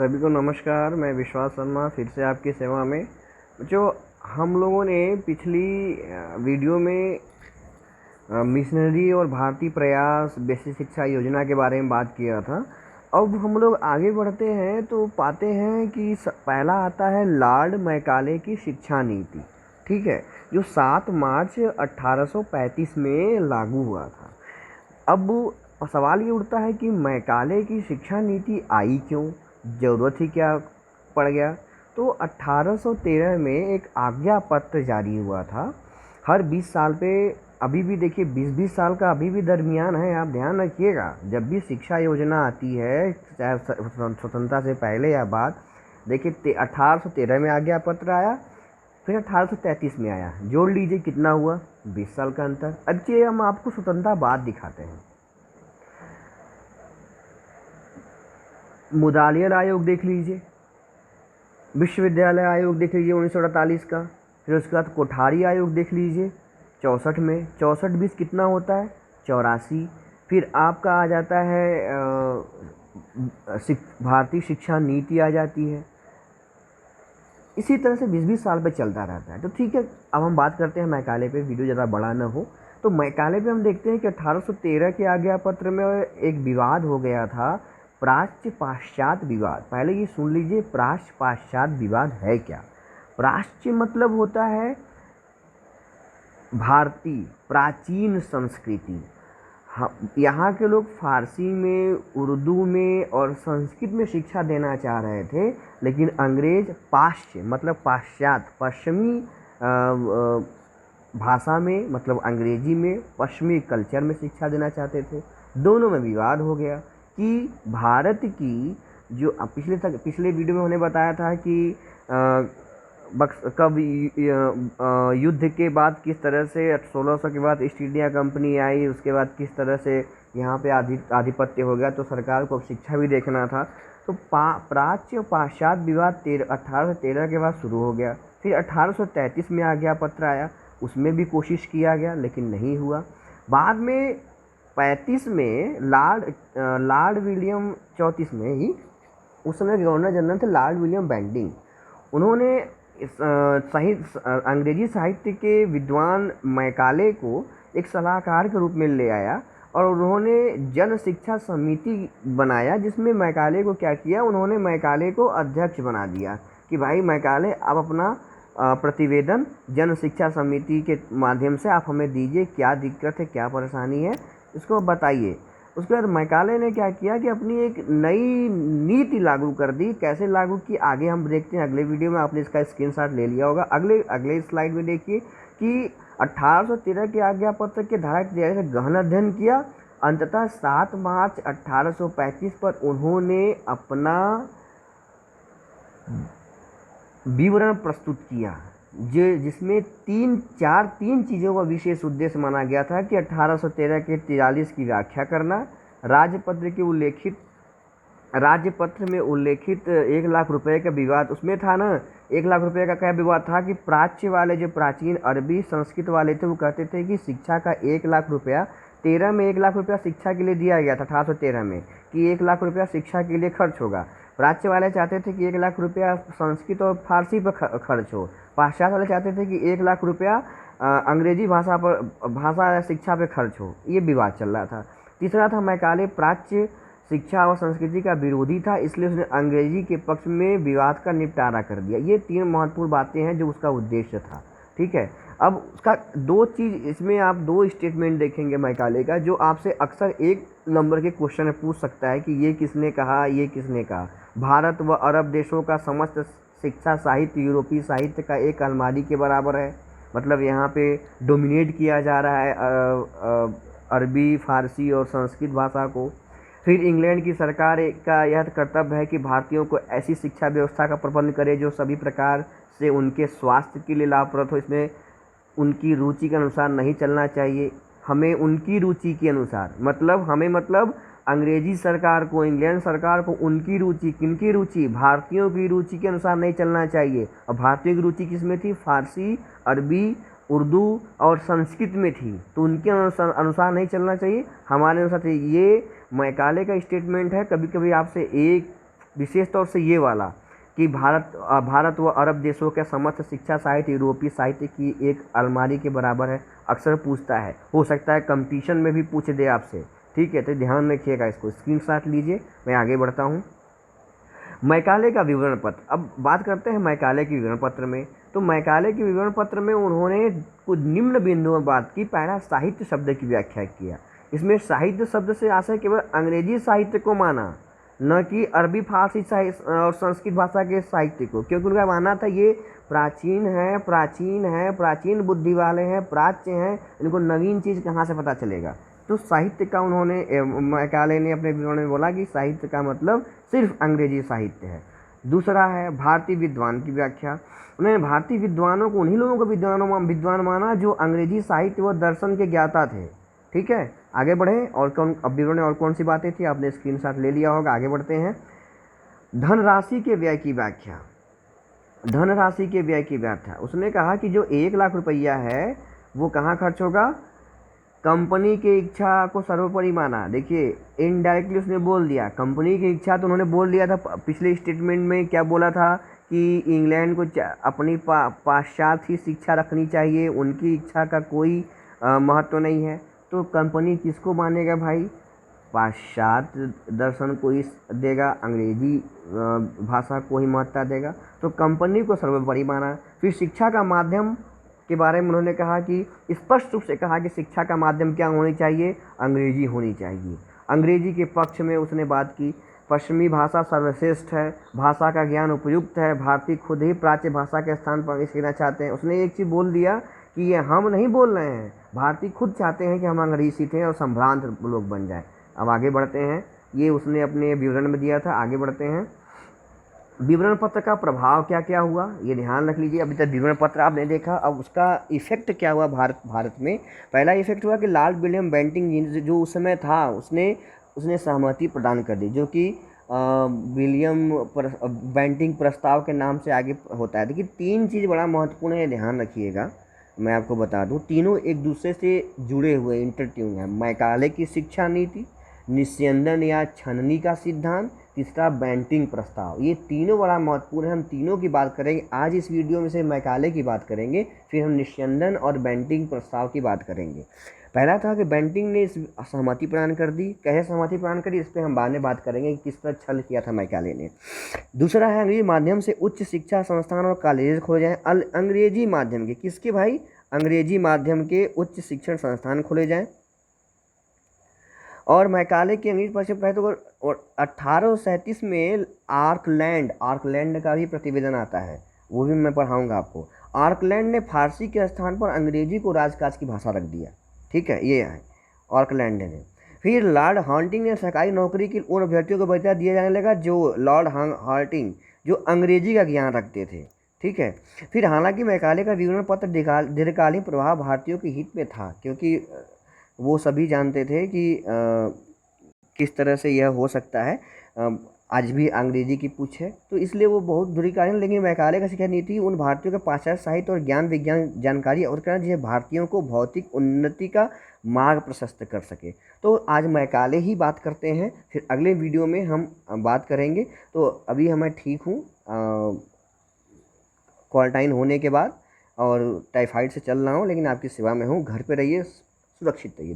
सभी को नमस्कार। मैं विश्वास शर्मा फिर से आपकी सेवा में। जो हम लोगों ने पिछली वीडियो में मिशनरी और भारतीय प्रयास बेसिक शिक्षा योजना के बारे में बात किया था। अब हम लोग आगे बढ़ते हैं तो पाते हैं कि पहला आता है लॉर्ड मैकाले की शिक्षा नीति। ठीक है, जो 7 मार्च 1835 में लागू हुआ था। अब सवाल ये उठता है कि मैकाले की शिक्षा नीति आई क्यों, ज़रूरत ही क्या पड़ गया। तो 1813 में एक आज्ञा पत्र जारी हुआ था। हर 20 साल पे, अभी भी देखिए 20-20 साल का अभी भी दरमियान है, आप ध्यान रखिएगा। जब भी शिक्षा योजना आती है, चाहे स्वतंत्रता से पहले या बाद, देखिए 1813 में आज्ञा पत्र आया, फिर 1833 में आया। जोड़ लीजिए कितना हुआ, 20 साल का अंतर। अब चलिए हम आपको स्वतंत्रता बाद दिखाते हैं। मुदालियल आयोग देख लीजिए, विश्वविद्यालय आयोग देख लीजिए 1948 का। फिर उसके बाद कोठारी आयोग देख लीजिए 64 में। 64-20 कितना होता है, 84। फिर आपका आ जाता है भारतीय शिक्षा नीति आ जाती है। इसी तरह से 20-20 साल पे चलता रहता है। तो ठीक है, अब हम बात करते हैं मैकाले पे, वीडियो ज़्यादा बड़ा ना हो। तो मैकाले पे हम देखते हैं कि 1813 के आज्ञा पत्र में एक विवाद हो गया था, प्राच्य पाश्चात्य विवाद। पहले ये सुन लीजिए, प्राच्य पाश्चात्य विवाद है क्या। प्राच्य मतलब होता है भारतीय, प्राचीन संस्कृति। यहाँ के लोग फारसी में, उर्दू में और संस्कृत में शिक्षा देना चाह रहे थे, लेकिन अंग्रेज पाश्चात्य मतलब पाश्चात्य, पश्चिमी भाषा में, मतलब अंग्रेजी में, पश्चिमी कल्चर में शिक्षा देना चाहते थे। दोनों में विवाद हो गया कि भारत की जो पिछले वीडियो में उन्होंने बताया था कि कब युद्ध के बाद किस तरह से 1600 के बाद ईस्ट इंडिया कंपनी आई, उसके बाद किस तरह से यहाँ पे आधिपत्य हो गया। तो सरकार को शिक्षा भी देखना था। तो प्राच्य पाश्चात्य विवाद 1813 के बाद शुरू हो गया। फिर 1833 में आज्ञा पत्र आया, उसमें भी कोशिश किया गया लेकिन नहीं हुआ। बाद में 35 में लॉर्ड विलियम 34 में ही, उस समय गवर्नर जनरल थे लॉर्ड विलियम बेंटिंक। उन्होंने अंग्रेजी साहित्य के विद्वान मैकाले को एक सलाहकार के रूप में ले आया और उन्होंने जन शिक्षा समिति बनाया, जिसमें मैकाले को क्या किया, उन्होंने मैकाले को अध्यक्ष बना दिया कि भाई मैकाले, आप अपना प्रतिवेदन जन शिक्षा समिति के माध्यम से आप हमें दीजिए, क्या दिक्कत है, क्या परेशानी है, इसको बताइए। उसके बाद मैकाले ने क्या किया कि अपनी एक नई नीति लागू कर दी। कैसे लागू की, आगे हम देखते हैं अगले वीडियो में। आपने इसका स्क्रीनशॉट ले लिया होगा। अगले स्लाइड में देखिए कि 1813 के आज्ञा पत्र के धारा के से गहन अध्ययन किया। अंततः 7 मार्च 1835 पर उन्होंने अपना विवरण प्रस्तुत किया, जिसमें तीन चीज़ों का विशेष उद्देश्य माना गया था कि 1813 के 43 की व्याख्या करना, राज्यपत्र में उल्लेखित 1 लाख रुपए का विवाद, उसमें था ना 1 लाख रुपए का क्या विवाद था कि प्राच्य वाले, जो प्राचीन अरबी संस्कृत वाले थे, वो कहते थे कि शिक्षा का 1 लाख रुपया, 13 में 1 लाख रुपया शिक्षा के लिए दिया गया था 1813 में, कि 1 लाख रुपया शिक्षा के लिए खर्च होगा। प्राच्य वाले चाहते थे कि 1 लाख रुपया संस्कृत और फारसी पर खर्च हो। पाश्चात्य वाले चाहते थे कि 1 लाख रुपया अंग्रेजी भाषा शिक्षा पे खर्च हो। ये विवाद चल रहा था। तीसरा था, मैकाले प्राच्य शिक्षा और संस्कृति का विरोधी था, इसलिए उसने अंग्रेजी के पक्ष में विवाद का निपटारा कर दिया। ये 3 महत्वपूर्ण बातें हैं जो उसका उद्देश्य था। ठीक है, अब उसका 2 चीज़, इसमें आप 2 स्टेटमेंट देखेंगे मैकाले का, जो आपसे अक्सर 1 नंबर के क्वेश्चन में पूछ सकता है कि ये किसने कहा, ये किसने कहा। भारत व अरब देशों का समस्त शिक्षा साहित्य यूरोपीय साहित्य का एक अलमारी के बराबर है। मतलब यहाँ पे डोमिनेट किया जा रहा है अरबी, फारसी और संस्कृत भाषा को। फिर इंग्लैंड की सरकार का यह कर्तव्य है कि भारतीयों को ऐसी शिक्षा व्यवस्था का प्रबंध करे जो सभी प्रकार से उनके स्वास्थ्य के लिए लाभप्रद हो। इसमें उनकी रुचि के अनुसार नहीं चलना चाहिए, हमें उनकी रुचि के अनुसार, मतलब अंग्रेजी सरकार को, इंग्लैंड सरकार को उनकी रुचि, किनकी रुचि, भारतीयों की रुचि के अनुसार नहीं चलना चाहिए। और भारतीयों की रुचि किस में थी, फारसी, अरबी, उर्दू और संस्कृत में थी, तो उनके अनुसार नहीं चलना चाहिए, हमारे अनुसार चाहिए। ये मैकाले का स्टेटमेंट है। कभी कभी आपसे एक विशेष तौर से ये वाला कि भारत व अरब देशों के समस्त शिक्षा साहित्य यूरोपीय साहित्य की एक अलमारी के बराबर है। अक्सर पूछता है, हो सकता है कंपटीशन में भी पूछ दे आपसे, ठीक है, तो ध्यान रखिएगा, इसको स्क्रीनशॉट लीजिए। मैं आगे बढ़ता हूँ। मैकाले का विवरण पत्र, अब बात करते हैं मैकाले के विवरण पत्र में। तो मैकाले के विवरण पत्र में उन्होंने कुछ निम्न बिंदुओं पर बात की। पहला, साहित्य शब्द की व्याख्या किया। इसमें साहित्य शब्द से आशय केवल अंग्रेजी साहित्य को माना, न कि अरबी फारसी साहित्य और संस्कृत भाषा के साहित्य को, क्योंकि उनका मानना था ये प्राचीन है, प्राचीन बुद्धि वाले हैं, प्राच्य हैं, इनको नवीन चीज़ कहाँ से पता चलेगा। तो साहित्य का उन्होंने मैकाले ने अपने विवरण में बोला कि साहित्य का मतलब सिर्फ अंग्रेजी साहित्य है। दूसरा है भारतीय विद्वान की व्याख्या। उन्होंने भारतीय विद्वानों को उन्हीं लोगों को विद्वान माना जो अंग्रेजी साहित्य व दर्शन के ज्ञाता थे। ठीक है, आगे बढ़ें। और कौन अब विवरण में और कौन सी बातें थी, आपने स्क्रीनशॉट ले लिया होगा। आगे बढ़ते हैं। धनराशि के व्यय की व्याख्या। धनराशि के व्यय की व्याख्या, उसने कहा कि जो 1,00,000 रुपया है वो कहाँ खर्च होगा, कंपनी की इच्छा को सर्वोपरि माना। देखिए, इनडायरेक्टली उसने बोल दिया कंपनी की इच्छा, तो उन्होंने बोल दिया था पिछले स्टेटमेंट में, क्या बोला था कि इंग्लैंड को अपनी पाश्चात्य शिक्षा रखनी चाहिए, उनकी इच्छा का कोई महत्व नहीं है। तो कंपनी किसको मानेगा भाई, पाश्चात्य दर्शन को ही देगा, अंग्रेजी भाषा को ही महत्ता देगा। तो कंपनी को सर्वोपरि माना। फिर शिक्षा का माध्यम के बारे में उन्होंने कहा कि स्पष्ट रूप से कहा कि शिक्षा का माध्यम क्या होनी चाहिए, अंग्रेजी होनी चाहिए। अंग्रेजी के पक्ष में उसने बात की। पश्चिमी भाषा सर्वश्रेष्ठ है, भाषा का ज्ञान उपयुक्त है, भारतीय खुद ही प्राच्य भाषा के स्थान पर सीखना चाहते हैं। उसने एक चीज़ बोल दिया कि ये हम नहीं बोल रहे हैं, भारतीय खुद चाहते हैं कि हम अंग्रेजी सीखें और संभ्रांत लोग बन जाएं। अब आगे बढ़ते हैं, ये उसने अपने विवरण में दिया था। आगे बढ़ते हैं। विवरण पत्र का प्रभाव क्या क्या हुआ, ये ध्यान रख लीजिए। अभी तक विवरण पत्र आपने देखा, अब उसका इफेक्ट क्या हुआ भारत में। पहला इफेक्ट हुआ कि लॉर्ड विलियम बेंटिंग जो उस समय था, उसने सहमति प्रदान कर दी, जो कि विलियम बेंटिंग प्रस्ताव के नाम से आगे होता है। देखिए, 3 चीज़ बड़ा महत्वपूर्ण है, ध्यान रखिएगा। मैं आपको बता दूं, तीनों एक दूसरे से जुड़े हुए इंटरट्यून हैं। मैकाले की शिक्षा नीति, निस्यंदन या छननी का सिद्धांत, तीसरा बेंटिंग प्रस्ताव। ये तीनों बड़ा महत्वपूर्ण है, हम तीनों की बात करेंगे आज इस वीडियो में। से मैकाले की बात करेंगे, फिर हम निस्यंदन और बेंटिंग प्रस्ताव की बात करेंगे। पहला था कि बेंटिंग ने सहमति प्रदान कर दी। कैसे सहमति प्रदान करी, इस पर हम बाद में बात करेंगे कि किस तरह छल किया था मैकाले ने। दूसरा है अंग्रेजी माध्यम से उच्च शिक्षा संस्थान और कॉलेज खोले जाएँ। अंग्रेजी माध्यम के, किसके भाई, अंग्रेजी माध्यम के उच्च शिक्षण संस्थान खोले जाएँ। और मैकाले की अंग्रेजी पश्चिम पहले तो 1837 में आर्कलैंड का भी प्रतिवेदन आता है, वो भी मैं पढ़ाऊंगा आपको। आर्कलैंड ने फारसी के स्थान पर अंग्रेजी को राजकाज की भाषा रख दिया। ठीक है, ये है आर्कलैंड ने। फिर लॉर्ड हार्टिंग ने सरकारी नौकरी के उन अभ्यर्थियों को वरीयता दिया जाने लगा जो लॉर्ड हार्टिंग जो अंग्रेजी का ज्ञान रखते थे। ठीक है। फिर हालांकि मैकाले का विवरण पत्र दीर्घकालीन प्रभाव भारतीयों के हित में था, क्योंकि वो सभी जानते थे कि किस तरह से यह हो सकता है। आज भी अंग्रेजी की पूछ है, तो इसलिए वो बहुत दीर्घकालीन। लेकिन मैकाले का शिक्षा नीति उन भारतीयों के पाश्चात्य साहित्य और ज्ञान विज्ञान जानकारी और करना जिसे भारतीयों को भौतिक उन्नति का मार्ग प्रशस्त कर सके। तो आज मैकाले ही बात करते हैं, फिर अगले वीडियो में हम बात करेंगे। तो अभी मैं ठीक हूँ क्वारंटाइन होने के बाद, और टाइफाइड से चल रहा हूँ, लेकिन आपकी सेवा में हूँ। घर पे रहिए, सुरक्षित रहिए।